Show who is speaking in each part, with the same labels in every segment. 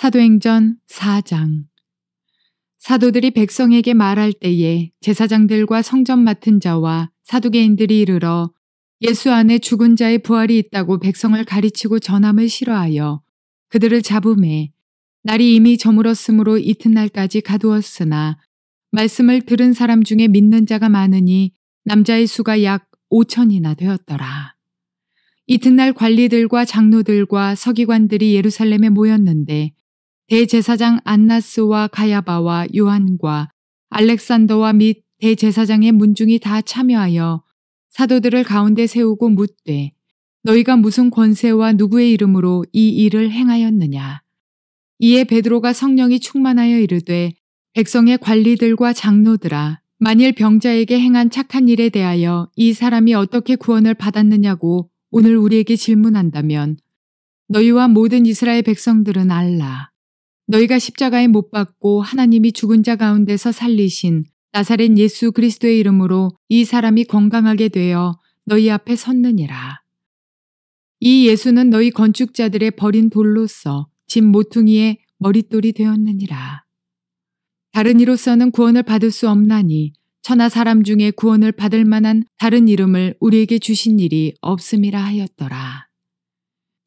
Speaker 1: 사도행전 4장. 사도들이 백성에게 말할 때에 제사장들과 성전 맡은 자와 사두개인들이 이르러 예수 안에 죽은 자의 부활이 있다고 백성을 가르치고 전함을 싫어하여 그들을 잡음에 날이 이미 저물었으므로 이튿날까지 가두었으나 말씀을 들은 사람 중에 믿는 자가 많으니 남자의 수가 약 5천이나 되었더라. 이튿날 관리들과 장로들과 서기관들이 예루살렘에 모였는데 대제사장 안나스와 가야바와 요한과 알렉산더와 및 대제사장의 문중이 다 참여하여 사도들을 가운데 세우고 묻되 너희가 무슨 권세와 누구의 이름으로 이 일을 행하였느냐. 이에 베드로가 성령이 충만하여 이르되 백성의 관리들과 장로들아 만일 병자에게 행한 착한 일에 대하여 이 사람이 어떻게 구원을 받았느냐고 오늘 우리에게 질문한다면 너희와 모든 이스라엘 백성들은 알라. 너희가 십자가에 못 박고 하나님이 죽은 자 가운데서 살리신 나사렛 예수 그리스도의 이름으로 이 사람이 건강하게 되어 너희 앞에 섰느니라. 이 예수는 너희 건축자들의 버린 돌로서 집 모퉁이의 머릿돌이 되었느니라. 다른 이로서는 구원을 받을 수 없나니 천하 사람 중에 구원을 받을 만한 다른 이름을 우리에게 주신 일이 없음이라 하였더라.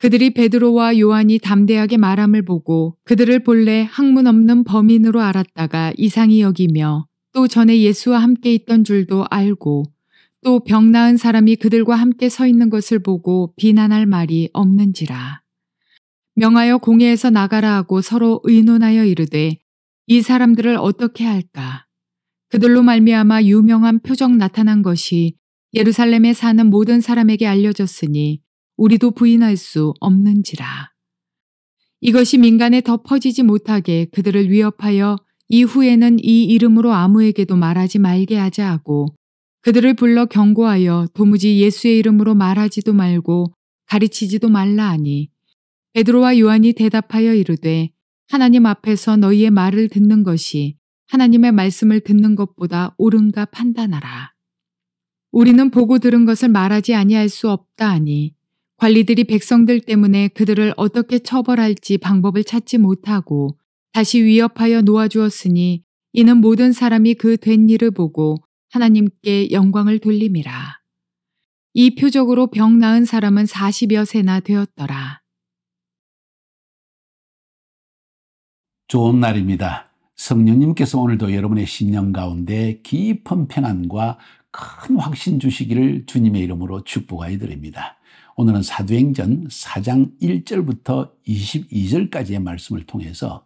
Speaker 1: 그들이 베드로와 요한이 담대하게 말함을 보고 그들을 본래 학문 없는 범인으로 알았다가 이상히 여기며 또 전에 예수와 함께 있던 줄도 알고 또 병 나은 사람이 그들과 함께 서 있는 것을 보고 비난할 말이 없는지라. 명하여 공회에서 나가라 하고 서로 의논하여 이르되 이 사람들을 어떻게 할까? 그들로 말미암아 유명한 표적 나타난 것이 예루살렘에 사는 모든 사람에게 알려졌으니 우리도 부인할 수 없는지라. 이것이 민간에 더 퍼지지 못하게 그들을 위협하여 이후에는 이 이름으로 아무에게도 말하지 말게 하자 하고 그들을 불러 경고하여 도무지 예수의 이름으로 말하지도 말고 가르치지도 말라 하니 베드로와 요한이 대답하여 이르되 하나님 앞에서 너희의 말을 듣는 것이 하나님의 말씀을 듣는 것보다 옳은가 판단하라. 우리는 보고 들은 것을 말하지 아니할 수 없다 하니 관리들이 백성들 때문에 그들을 어떻게 처벌할지 방법을 찾지 못하고 다시 위협하여 놓아주었으니 이는 모든 사람이 그 된 일을 보고 하나님께 영광을 돌림이라. 이 표적으로 병 나은 사람은 40여 세나 되었더라.
Speaker 2: 좋은 날입니다. 성령님께서 오늘도 여러분의 심령 가운데 깊은 평안과 큰 확신 주시기를 주님의 이름으로 축복하여 드립니다. 오늘은 사도행전 4장 1절부터 22절까지의 말씀을 통해서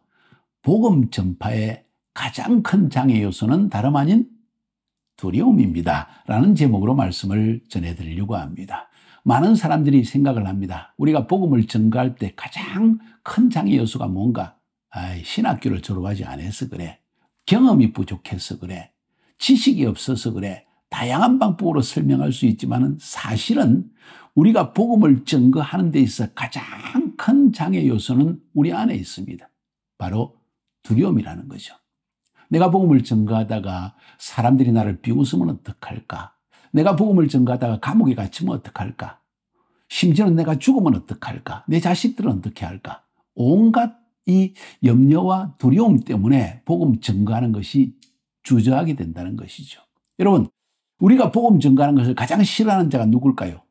Speaker 2: 복음 전파의 가장 큰 장애 요소는 다름 아닌 두려움입니다 라는 제목으로 말씀을 전해드리려고 합니다. 많은 사람들이 생각을 합니다. 우리가 복음을 전가할 때 가장 큰 장애 요소가 뭔가? 신학교를 졸업하지 않아서 그래. 경험이 부족해서 그래. 지식이 없어서 그래. 다양한 방법으로 설명할 수 있지만 사실은 우리가 복음을 전거하는 데 있어 가장 큰 장애 요소는 우리 안에 있습니다. 바로 두려움이라는 거죠. 내가 복음을 전거하다가 사람들이 나를 비웃으면 어떡할까? 내가 복음을 전거하다가 감옥에 갇히면 어떡할까? 심지어는 내가 죽으면 어떡할까? 내 자식들은 어떻게 할까? 온갖 이 염려와 두려움 때문에 복음 전거하는 것이 주저하게 된다는 것이죠. 여러분, 우리가 복음 전거하는 것을 가장 싫어하는 자가 누굴까요?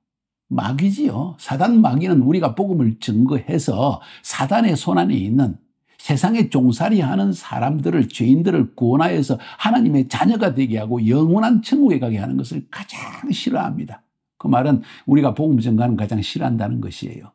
Speaker 2: 마귀지요. 사단 마귀는 우리가 복음을 전거해서 사단의 손안에 있는 세상에 종살이하는 사람들을, 죄인들을 구원하여서 하나님의 자녀가 되게 하고 영원한 천국에 가게 하는 것을 가장 싫어합니다. 그 말은 우리가 복음 전거하는 가장 싫어한다는 것이에요.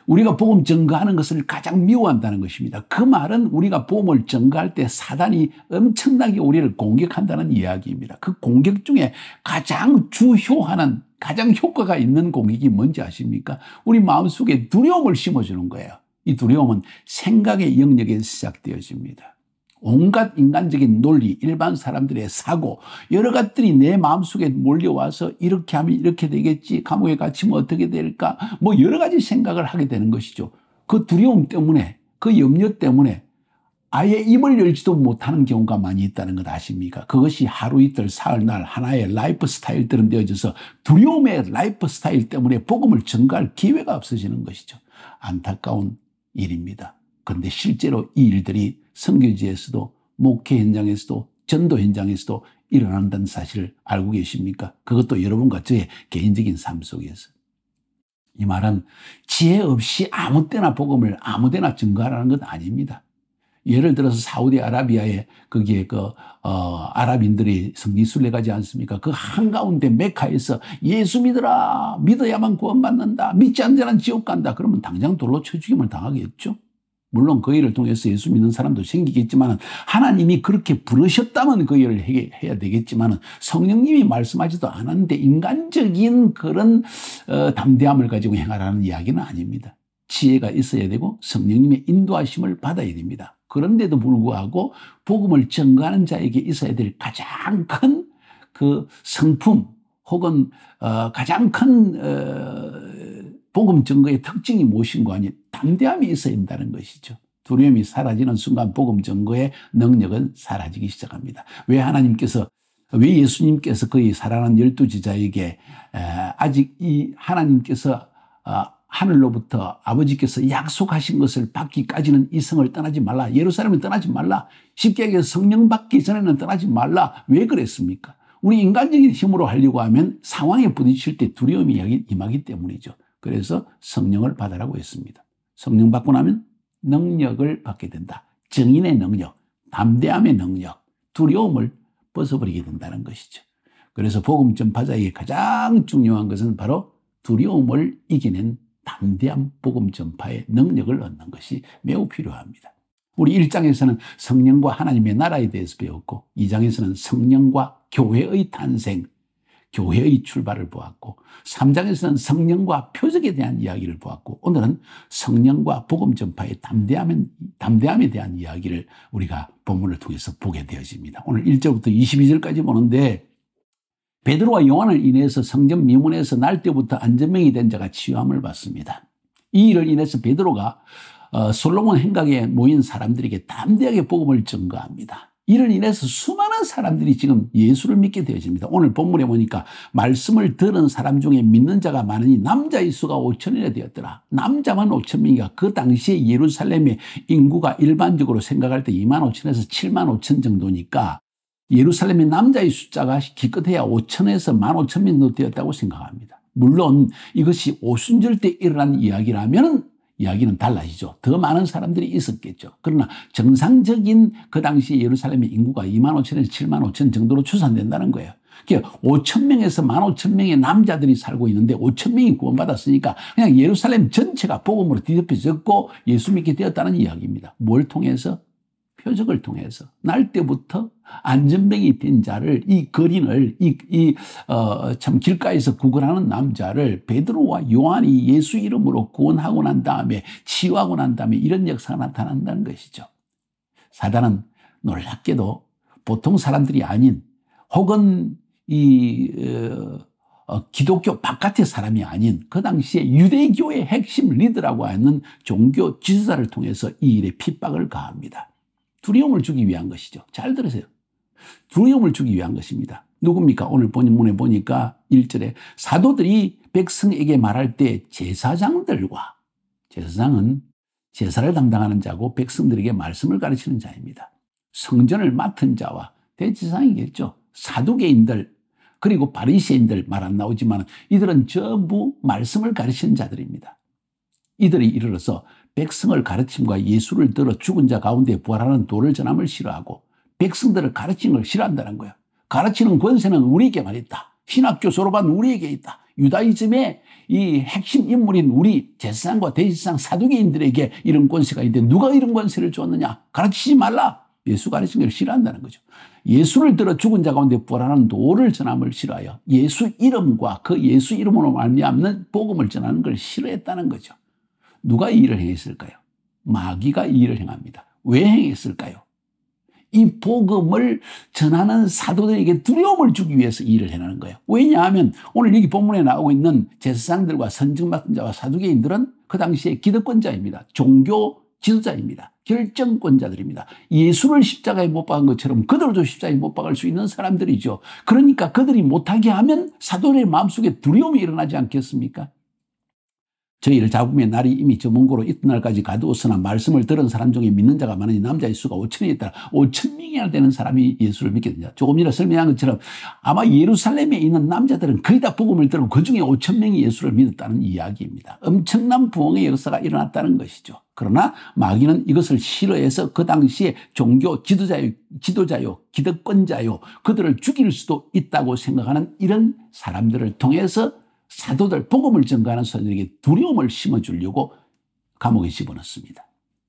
Speaker 2: 우리가 복음 전거하는 것을 가장 미워한다는 것입니다. 그 말은 우리가 복음을 전거할 때 사단이 엄청나게 우리를 공격한다는 이야기입니다. 그 공격 중에 가장 주효하는, 가장 효과가 있는 공격이 뭔지 아십니까? 우리 마음속에 두려움을 심어주는 거예요. 이 두려움은 생각의 영역에 시작되어집니다. 온갖 인간적인 논리, 일반 사람들의 사고, 여러 것들이 내 마음속에 몰려와서 이렇게 하면 이렇게 되겠지, 감옥에 갇히면 어떻게 될까, 뭐 여러 가지 생각을 하게 되는 것이죠. 그 두려움 때문에, 그 염려 때문에 아예 입을 열지도 못하는 경우가 많이 있다는 것 아십니까? 그것이 하루 이틀 사흘날 하나의 라이프 스타일처럼 되어져서 두려움의 라이프 스타일 때문에 복음을 전가할 기회가 없어지는 것이죠. 안타까운 일입니다. 그런데 실제로 이 일들이 선교지에서도 목회 현장에서도 전도 현장에서도 일어난다는 사실을 알고 계십니까? 그것도 여러분과 저의 개인적인 삶 속에서. 이 말은 지혜 없이 아무 때나 복음을 아무 데나 증거하라는 것 아닙니다. 예를 들어서 사우디아라비아에 거기에 아랍인들이 성지순례 가지 않습니까? 그 한가운데 메카에서 예수 믿어라. 믿어야만 구원받는다. 믿지 않는 자는 지옥 간다. 그러면 당장 돌로 쳐 죽임을 당하겠죠. 물론 그 일을 통해서 예수 믿는 사람도 생기겠지만 하나님이 그렇게 부르셨다면 그 일을 해야 되겠지만 성령님이 말씀하지도 않았는데 인간적인 그런 담대함을 가지고 행하라는 이야기는 아닙니다. 지혜가 있어야 되고 성령님의 인도하심을 받아야 됩니다. 그런데도 불구하고 복음을 전가하는 자에게 있어야 될 가장 큰 그 성품 혹은 가장 큰 복음 전거의 특징이 무엇인가 하니 담대함이 있어야 된다는 것이죠. 두려움이 사라지는 순간 복음 전거의 능력은 사라지기 시작합니다. 왜 예수님께서 거의 살아난 12제자에게 아직 이 하나님께서 하늘로부터 아버지께서 약속하신 것을 받기까지는 이 성을 떠나지 말라. 예루살렘을 떠나지 말라. 쉽게 얘기해서 성령 받기 전에는 떠나지 말라. 왜 그랬습니까? 우리 인간적인 힘으로 하려고 하면 상황에 부딪힐 때 두려움이 임하기 때문이죠. 그래서 성령을 받으라고 했습니다. 성령 받고 나면 능력을 받게 된다. 증인의 능력, 담대함의 능력, 두려움을 벗어버리게 된다는 것이죠. 그래서 복음 전파자에게 가장 중요한 것은 바로 두려움을 이겨낸 담대한 복음 전파의 능력을 얻는 것이 매우 필요합니다. 우리 1장에서는 성령과 하나님의 나라에 대해서 배웠고 2장에서는 성령과 교회의 탄생, 교회의 출발을 보았고 3장에서는 성령과 표적에 대한 이야기를 보았고 오늘은 성령과 복음 전파의 담대함에 대한 이야기를 우리가 본문을 통해서 보게 되어집니다. 오늘 1절부터 22절까지 보는데 베드로와 요한을 인해서 성전 미문에서 날 때부터 안전병이 된 자가 치유함을 받습니다. 이 일을 인해서 베드로가 솔로몬 행각에 모인 사람들에게 담대하게 복음을 전가합니다. 이를 인해서 수많은 사람들이 지금 예수를 믿게 되어집니다. 오늘 본문에 보니까 말씀을 들은 사람 중에 믿는 자가 많으니 남자의 수가 5천이나 되었더라. 남자만 5천명이가 그 당시에 예루살렘의 인구가 일반적으로 생각할 때 2만 5천에서 7만 5천 정도니까 예루살렘의 남자의 숫자가 기껏해야 5천에서 1만 5천 명 정도 되었다고 생각합니다. 물론 이것이 오순절 때 일어난 이야기라면 이야기는 달라지죠. 더 많은 사람들이 있었겠죠. 그러나 정상적인 그 당시 예루살렘의 인구가 2만 5천에서 7만 5천 정도로 추산된다는 거예요. 그러니까 5천 명에서 1만 5천 명의 남자들이 살고 있는데 5천 명이 구원받았으니까 그냥 예루살렘 전체가 복음으로 뒤덮여졌고 예수 믿게 되었다는 이야기입니다. 뭘 통해서? 표적을 통해서 날 때부터 안전병이 된 자를 이 거린을 참 길가에서 구걸하는 남자를 베드로와 요한이 예수 이름으로 구원하고 난 다음에 치유하고 난 다음에 이런 역사가 나타난다는 것이죠. 사단은 놀랍게도 보통 사람들이 아닌 혹은 기독교 바깥의 사람이 아닌 그 당시에 유대교의 핵심 리더라고 하는 종교 지도자를 통해서 이 일에 핍박을 가합니다. 두려움을 주기 위한 것이죠. 잘 들으세요. 두려움을 주기 위한 것입니다. 누굽니까? 오늘 본문에 보니까 1절에 사도들이 백성에게 말할 때 제사장은 제사를 담당하는 자고 백성들에게 말씀을 가르치는 자입니다. 성전을 맡은 자와 대제사장이겠죠. 사두개인들 그리고 바리새인들 말 안 나오지만 이들은 전부 말씀을 가르치는 자들입니다. 이들이 이르러서 백성을 가르침과 예수를 들어 죽은 자 가운데 부활하는 도를 전함을 싫어하고 백성들을 가르치는 걸 싫어한다는 거예요. 가르치는 권세는 우리에게만 있다. 신학교 졸업한 우리에게 있다. 유다이즘의 이 핵심 인물인 우리 제사장과 대제사장 사두개인들에게 이런 권세가 있는데 누가 이런 권세를 줬느냐? 가르치지 말라. 예수 가르치는 걸 싫어한다는 거죠. 예수를 들어 죽은 자 가운데 부활하는 도를 전함을 싫어하여 예수 이름과 그 예수 이름으로 말미암는 복음을 전하는 걸 싫어했다는 거죠. 누가 이 일을 행했을까요? 마귀가 이 일을 행합니다. 왜 행했을까요? 이 복음을 전하는 사도들에게 두려움을 주기 위해서 이 일을 해내는 거예요. 왜냐하면 오늘 여기 본문에 나오고 있는 제사장들과 선증 맡은 자와 사두개인들은 그 당시에 기득권자입니다. 종교 지도자입니다. 결정권자들입니다. 예수를 십자가에 못 박은 것처럼 그들도 십자가에 못 박을 수 있는 사람들이죠. 그러니까 그들이 못하게 하면 사도들의 마음속에 두려움이 일어나지 않겠습니까? 저희를 잡음의 날이 이미 저 먼 곳으로 이튿날까지 가두었으나 말씀을 들은 사람 중에 믿는 자가 많으니 남자의 수가 5천이 있더라. 5천 명이나 되는 사람이 예수를 믿게 된다. 조금 전에 설명한 것처럼 아마 예루살렘에 있는 남자들은 거의 다 복음을 들고 그중에 5천 명이 예수를 믿었다는 이야기입니다. 엄청난 부흥의 역사가 일어났다는 것이죠. 그러나 마귀는 이것을 싫어해서 그 당시에 종교 지도자요, 기득권자요, 그들을 죽일 수도 있다고 생각하는 이런 사람들을 통해서 사도들, 복음을 전가하는 사도들에게 두려움을 심어주려고 감옥에 집어넣습니다.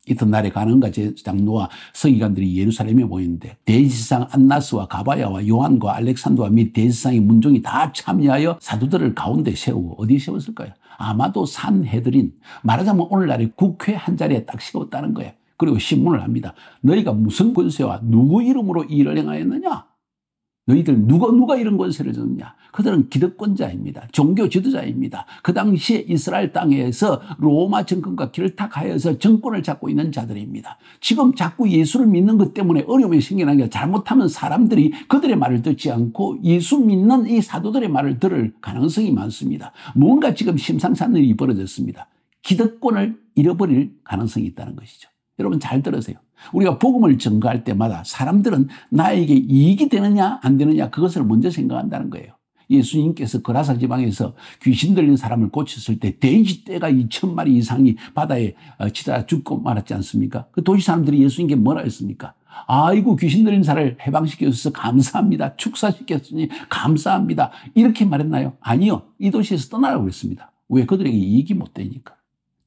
Speaker 2: 이튿날에 가는과 제장로와 서기관들이 예루살렘에 모이는데 대지상 안나스와 가바야와 요한과 알렉산더와 및 대지상의 문종이 다 참여하여 사도들을 가운데 세우고 어디 세웠을까요? 아마도 산헤드린, 말하자면 오늘날의 국회 한 자리에 딱 세웠다는 거예요. 그리고 신문을 합니다. 너희가 무슨 권세와 누구 이름으로 이 일을 행하였느냐? 너희들 누가 이런 권세를 줬느냐? 그들은 기득권자입니다. 종교 지도자입니다. 그 당시에 이스라엘 땅에서 로마 정권과 결탁하여서 정권을 잡고 있는 자들입니다. 지금 자꾸 예수를 믿는 것 때문에 어려움이 생겨나는 게 잘못하면 사람들이 그들의 말을 듣지 않고 예수 믿는 이 사도들의 말을 들을 가능성이 많습니다. 뭔가 지금 심상치 않은 일이 벌어졌습니다. 기득권을 잃어버릴 가능성이 있다는 것이죠. 여러분 잘 들으세요. 우리가 복음을 전가할 때마다 사람들은 나에게 이익이 되느냐 안 되느냐 그것을 먼저 생각한다는 거예요. 예수님께서 거라사 지방에서 귀신 들린 사람을 고쳤을 때 돼지떼가 2,000마리 이상이 바다에 치다 죽고 말았지 않습니까? 그 도시 사람들이 예수님께 뭐라 했습니까? 아이고 귀신 들린 사람을 해방시켜 주셔서 감사합니다. 축사시켰으니 감사합니다. 이렇게 말했나요? 아니요. 이 도시에서 떠나라고 했습니다. 왜? 그들에게 이익이 못 되니까.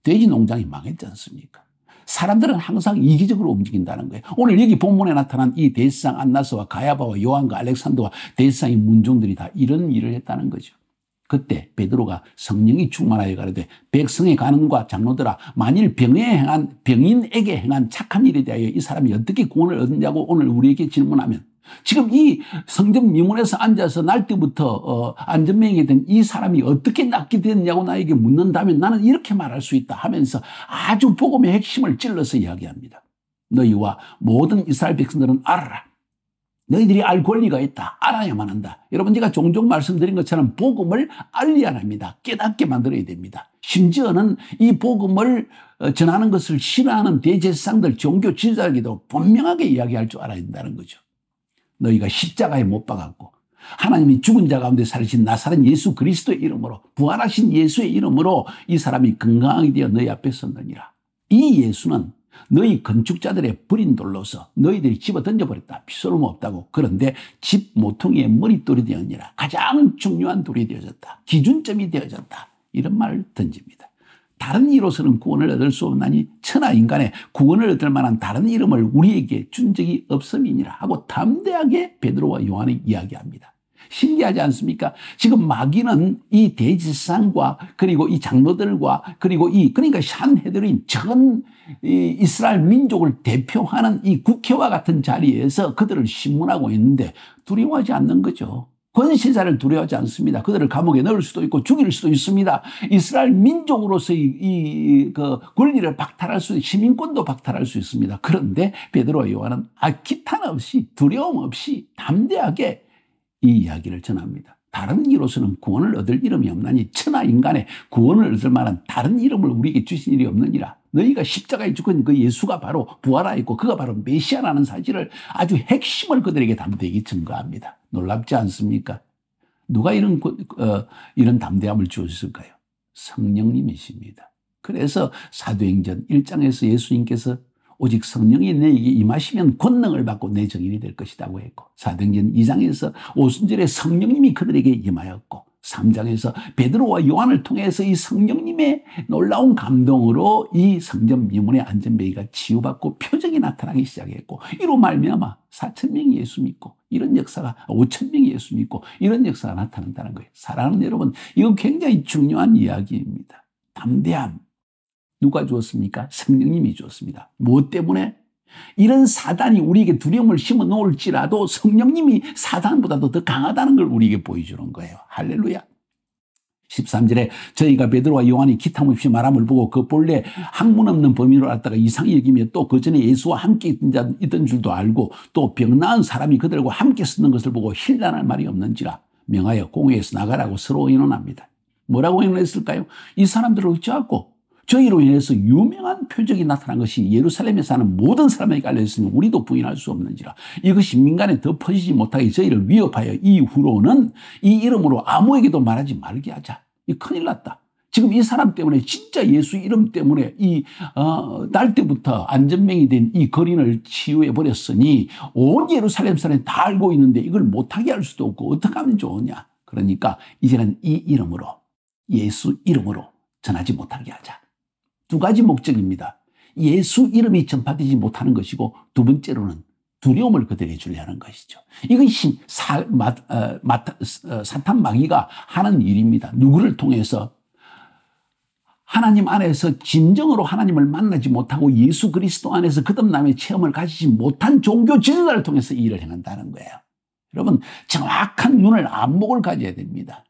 Speaker 2: 돼지 농장이 망했지 않습니까? 사람들은 항상 이기적으로 움직인다는 거예요. 오늘 여기 본문에 나타난 이 대지상 안나스와 가야바와 요한과 알렉산더와 대지상의 문종들이 다 이런 일을 했다는 거죠. 그때 베드로가 성령이 충만하여 가로되 백성의 간음과 장로들아 만일 병인에게 행한 착한 일에 대하여 이 사람이 어떻게 구원을 얻느냐고 오늘 우리에게 질문하면 지금 이 성전 미문에서 앉아서 날 때부터 안전명이 된 이 사람이 어떻게 낫게 됐냐고 나에게 묻는다면 나는 이렇게 말할 수 있다 하면서 아주 복음의 핵심을 찔러서 이야기합니다. 너희와 모든 이스라엘 백성들은 알아라. 너희들이 알 권리가 있다. 알아야만 한다. 여러분 제가 종종 말씀드린 것처럼 복음을 알려야 합니다. 깨닫게 만들어야 됩니다. 심지어는 이 복음을 전하는 것을 싫어하는 대제사장들, 종교 지도자에게도 분명하게 이야기할 줄 알아야 된다는 거죠. 너희가 십자가에 못 박았고 하나님이 죽은 자 가운데 살리신 나사렛 예수 그리스도의 이름으로 부활하신 예수의 이름으로 이 사람이 건강하게 되어 너희 앞에 섰느니라. 이 예수는 너희 건축자들의 버린 돌로서 너희들이 집어 던져버렸다. 피소름 없다고. 그런데 집 모퉁이의 머릿돌이 되었니라. 가장 중요한 돌이 되어졌다. 기준점이 되어졌다. 이런 말을 던집니다. 다른 이로서는 구원을 얻을 수 없나니 천하 인간의 구원을 얻을 만한 다른 이름을 우리에게 준 적이 없음이니라 하고 담대하게 베드로와 요한이 이야기합니다. 신기하지 않습니까? 지금 마귀는 이 대지상과 그리고 이 장로들과 그리고 그러니까 산헤드린 전 이스라엘 민족을 대표하는 이 국회와 같은 자리에서 그들을 신문하고 있는데 두려워하지 않는 거죠. 권세자를 두려워하지 않습니다. 그들을 감옥에 넣을 수도 있고 죽일 수도 있습니다. 이스라엘 민족으로서의 그 권리를 박탈할 수, 시민권도 박탈할 수 있습니다. 그런데 베드로와 요한은 기탄 없이 두려움 없이 담대하게 이 이야기를 전합니다. 다른 이로서는 구원을 얻을 이름이 없나니 천하 인간의 구원을 얻을 만한 다른 이름을 우리에게 주신 일이 없느니라. 너희가 십자가에 죽은 그 예수가 바로 부활하였고 그가 바로 메시아라는 사실을 아주 핵심을 그들에게 담대하게 증거합니다. 놀랍지 않습니까? 누가 이런 담대함을 주었을까요? 성령님이십니다. 그래서 사도행전 1장에서 예수님께서 오직 성령이 너에게 임하시면 권능을 받고 내 증인이 될 것이라고 했고 사도행전 2장에서 오순절에 성령님이 그들에게 임하였고 3장에서 베드로와 요한을 통해서 이 성령님의 놀라운 감동으로 이 성전 미문의 안전뱅이가 치유받고 표적이 나타나기 시작했고 이로 말미암아 4,000명이 예수 믿고 이런 역사가 5,000명이 예수 믿고 이런 역사가 나타난다는 거예요. 사랑하는 여러분, 이건 굉장히 중요한 이야기입니다. 담대함. 누가 주었습니까? 성령님이 주었습니다. 무엇 때문에? 이런 사단이 우리에게 두려움을 심어 놓을지라도 성령님이 사단보다도 더 강하다는 걸 우리에게 보여주는 거예요. 할렐루야. 13절에 저희가 베드로와 요한이 기탐없이 말함을 보고 그 본래 학문 없는 범인으로 알았다가 이상히 여기며 또 그 전에 예수와 함께 있던 줄도 알고 또 병 나은 사람이 그들과 함께 쓰는 것을 보고 힐난할 말이 없는지라 명하여 공회에서 나가라고 서로 의논합니다. 뭐라고 행했을까요? 이 사람들을 어찌하고 저희로 인해서 유명한 표적이 나타난 것이 예루살렘에 사는 모든 사람에게 알려졌으니 우리도 부인할 수 없는지라. 이것이 민간에 더 퍼지지 못하게 저희를 위협하여 이후로는 이 이름으로 아무에게도 말하지 말게 하자. 이 큰일 났다. 지금 이 사람 때문에 진짜 예수 이름 때문에 날 때부터 안전명이 된 이 거린을 치유해 버렸으니 온 예루살렘 사람이 다 알고 있는데 이걸 못하게 할 수도 없고 어떻게 하면 좋으냐. 그러니까 이제는 이 이름으로, 예수 이름으로 전하지 못하게 하자. 두 가지 목적입니다. 예수 이름이 전파되지 못하는 것이고 두 번째로는 두려움을 그들에게 주려는 것이죠. 이것이 사탄 마귀가 하는 일입니다. 누구를 통해서? 하나님 안에서 진정으로 하나님을 만나지 못하고 예수 그리스도 안에서 거듭남의 체험을 가지지 못한 종교 지도자를 통해서 이 일을 행한다는 거예요. 여러분, 정확한 눈을, 안목을 가져야 됩니다.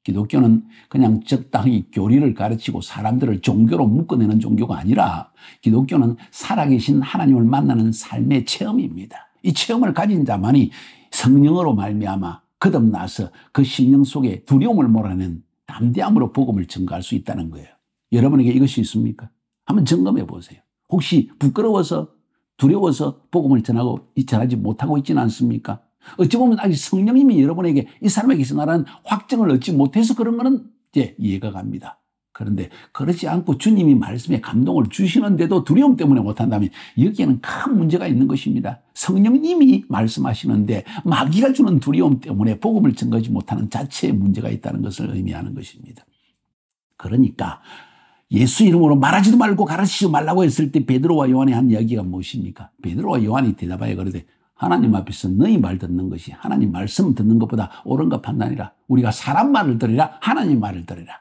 Speaker 2: 기독교는 그냥 적당히 교리를 가르치고 사람들을 종교로 묶어내는 종교가 아니라 기독교는 살아계신 하나님을 만나는 삶의 체험입니다. 이 체험을 가진 자만이 성령으로 말미암아 거듭나서 그 심령 속에 두려움을 몰아낸 담대함으로 복음을 전가할 수 있다는 거예요. 여러분에게 이것이 있습니까? 한번 점검해 보세요. 혹시 부끄러워서 두려워서 복음을 전하지 못하고 있지는 않습니까? 어찌 보면 아직 성령님이 여러분에게 이 사람에게 전하라는 확증을 얻지 못해서 그런 거는 이제 이해가 갑니다. 그런데 그렇지 않고 주님이 말씀에 감동을 주시는데도 두려움 때문에 못한다면 여기에는 큰 문제가 있는 것입니다. 성령님이 말씀하시는데 마귀가 주는 두려움 때문에 복음을 전하지 못하는 자체의 문제가 있다는 것을 의미하는 것입니다. 그러니까 예수 이름으로 말하지도 말고 가르치지 말라고 했을 때 베드로와 요한이 한 이야기가 무엇입니까? 베드로와 요한이 대답하여 그러되 하나님 앞에서 너희 말 듣는 것이 하나님 말씀 듣는 것보다 옳은가 판단이라. 우리가 사람 말을 들으라 하나님 말을 들으라.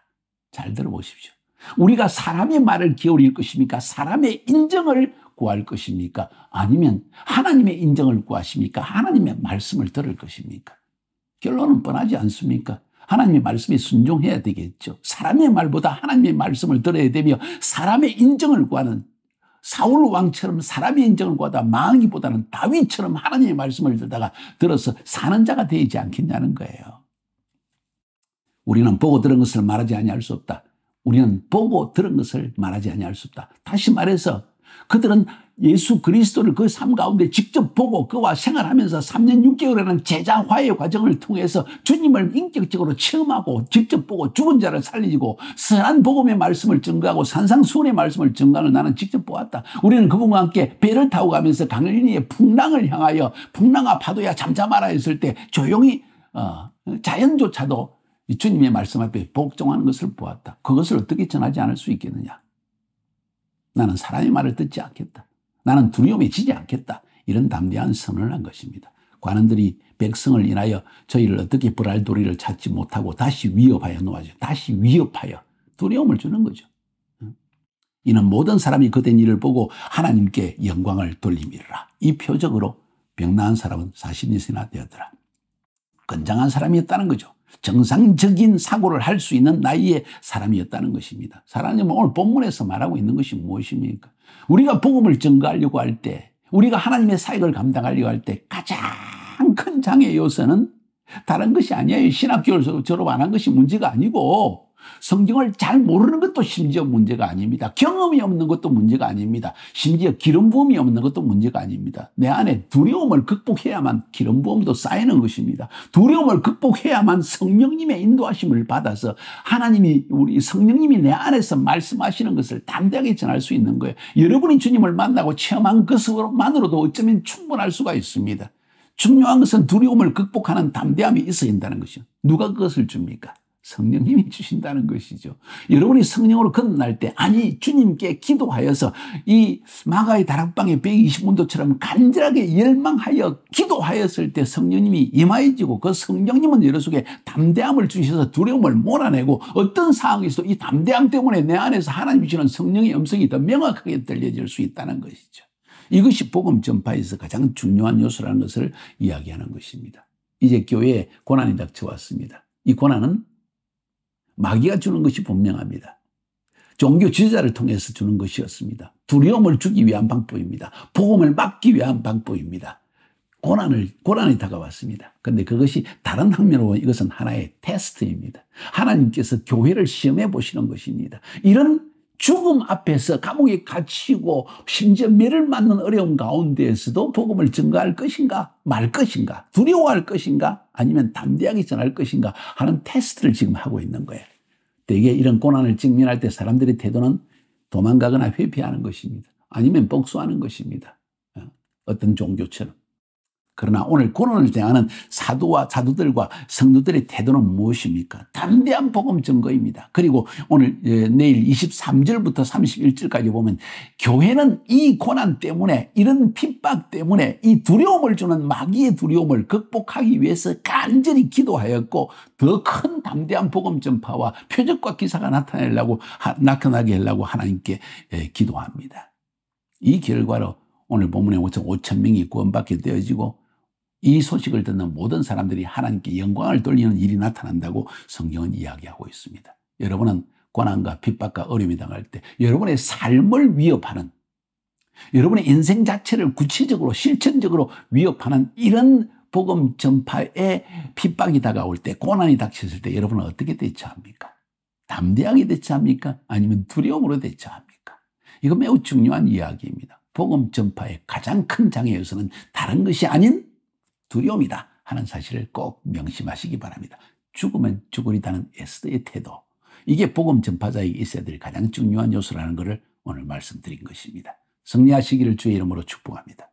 Speaker 2: 잘 들어보십시오. 우리가 사람의 말을 기울일 것입니까? 사람의 인정을 구할 것입니까? 아니면 하나님의 인정을 구하십니까? 하나님의 말씀을 들을 것입니까? 결론은 뻔하지 않습니까? 하나님의 말씀에 순종해야 되겠죠. 사람의 말보다 하나님의 말씀을 들어야 되며 사람의 인정을 구하는 사울 왕처럼 사람의 인정을 구하다 망하기보다는 다윗처럼 하나님의 말씀을 들어서 사는 자가 되지 않겠냐는 거예요. 우리는 보고 들은 것을 말하지 아니할 수 없다. 우리는 보고 들은 것을 말하지 아니할 수 없다. 다시 말해서 그들은 예수 그리스도를 그 삶 가운데 직접 보고 그와 생활하면서 3년 6개월이라는 제자화의 과정을 통해서 주님을 인격적으로 체험하고 직접 보고 죽은 자를 살리고 선한 복음의 말씀을 증거하고 산상수훈의 말씀을 증거하는 나는 직접 보았다. 우리는 그분과 함께 배를 타고 가면서 강일리의 풍랑을 향하여 풍랑아 파도야 잠잠하라 했을 때 조용히 자연조차도 주님의 말씀 앞에 복종하는 것을 보았다. 그것을 어떻게 전하지 않을 수 있겠느냐. 나는 사람의 말을 듣지 않겠다. 나는 두려움에 지지 않겠다. 이런 담대한 선언을 한 것입니다. 관원들이 백성을 인하여 저희를 어떻게 벌할 도리를 찾지 못하고 다시 위협하여 놓아줘. 다시 위협하여 두려움을 주는 거죠. 이는 모든 사람이 그된 일을 보고 하나님께 영광을 돌림이라. 이 표적으로 병나은 사람은 40년이나 되었더라. 건장한 사람이었다는 거죠. 정상적인 사고를 할 수 있는 나이의 사람이었다는 것입니다. 사랑하님, 오늘 본문에서 말하고 있는 것이 무엇입니까? 우리가 복음을 전가하려고 할 때, 우리가 하나님의 사역을 감당하려고 할 때 가장 큰 장애 요소는 다른 것이 아니에요. 신학교를 졸업 안 한 것이 문제가 아니고 성경을 잘 모르는 것도 심지어 문제가 아닙니다. 경험이 없는 것도 문제가 아닙니다. 심지어 기름 부음이 없는 것도 문제가 아닙니다. 내 안에 두려움을 극복해야만 기름 부음도 쌓이는 것입니다. 두려움을 극복해야만 성령님의 인도하심을 받아서 하나님이 우리 성령님이 내 안에서 말씀하시는 것을 담대하게 전할 수 있는 거예요. 여러분이 주님을 만나고 체험한 것으로만으로도 어쩌면 충분할 수가 있습니다. 중요한 것은 두려움을 극복하는 담대함이 있어야 한다는 것이죠. 누가 그것을 줍니까? 성령님이 주신다는 것이죠. 여러분이 성령으로 거듭날 때, 아니 주님께 기도하여서 이 마가의 다락방의 120문도처럼 간절하게 열망하여 기도하였을 때 성령님이 임하여지고 그 성령님은 여러 속에 담대함을 주셔서 두려움을 몰아내고 어떤 상황에서도 이 담대함 때문에 내 안에서 하나님이 주시는 성령의 음성이 더 명확하게 들려질 수 있다는 것이죠. 이것이 복음 전파에서 가장 중요한 요소라는 것을 이야기하는 것입니다. 이제 교회에 고난이 닥쳐왔습니다. 이 고난은 마귀가 주는 것이 분명합니다. 종교 지도자를 통해서 주는 것이었습니다. 두려움을 주기 위한 방법입니다. 복음을 막기 위한 방법입니다. 고난이 다가왔습니다. 그런데 그것이 다른 학면으로 보면 이것은 하나의 테스트입니다. 하나님께서 교회를 시험해 보시는 것입니다. 이런 죽음 앞에서 감옥에 갇히고 심지어 매를 맞는 어려움 가운데에서도 복음을 증거할 것인가 말 것인가, 두려워할 것인가 아니면 담대하게 전할 것인가 하는 테스트를 지금 하고 있는 거예요. 대개 이런 고난을 직면할 때 사람들의 태도는 도망가거나 회피하는 것입니다. 아니면 복수하는 것입니다. 어떤 종교처럼. 그러나 오늘 고난을 대하는 사도들과 성도들의 태도는 무엇입니까? 담대한 복음 증거입니다. 그리고 오늘 내일 23절부터 31절까지 보면 교회는 이 고난 때문에, 이런 핍박 때문에 이 두려움을 주는 마귀의 두려움을 극복하기 위해서 간절히 기도하였고 더 큰 담대한 복음 전파와 표적과 기사가 나타나게 하려고 하나님께 기도합니다. 이 결과로 오늘 본문에 5천 명이 구원받게 되어지고 이 소식을 듣는 모든 사람들이 하나님께 영광을 돌리는 일이 나타난다고 성경은 이야기하고 있습니다. 여러분은 고난과 핍박과 어려움이 당할 때 여러분의 삶을 위협하는, 여러분의 인생 자체를 구체적으로 실천적으로 위협하는 이런 복음 전파에 핍박이 다가올 때, 고난이 닥쳤을 때 여러분은 어떻게 대처합니까? 담대하게 대처합니까? 아니면 두려움으로 대처합니까? 이거 매우 중요한 이야기입니다. 복음 전파의 가장 큰 장애 요소는 다른 것이 아닌 두려움이다 하는 사실을 꼭 명심하시기 바랍니다. 죽으면 죽으리다는 에스더의 태도, 이게 복음 전파자에게 있어야 될 가장 중요한 요소라는 것을 오늘 말씀드린 것입니다. 승리하시기를 주의 이름으로 축복합니다.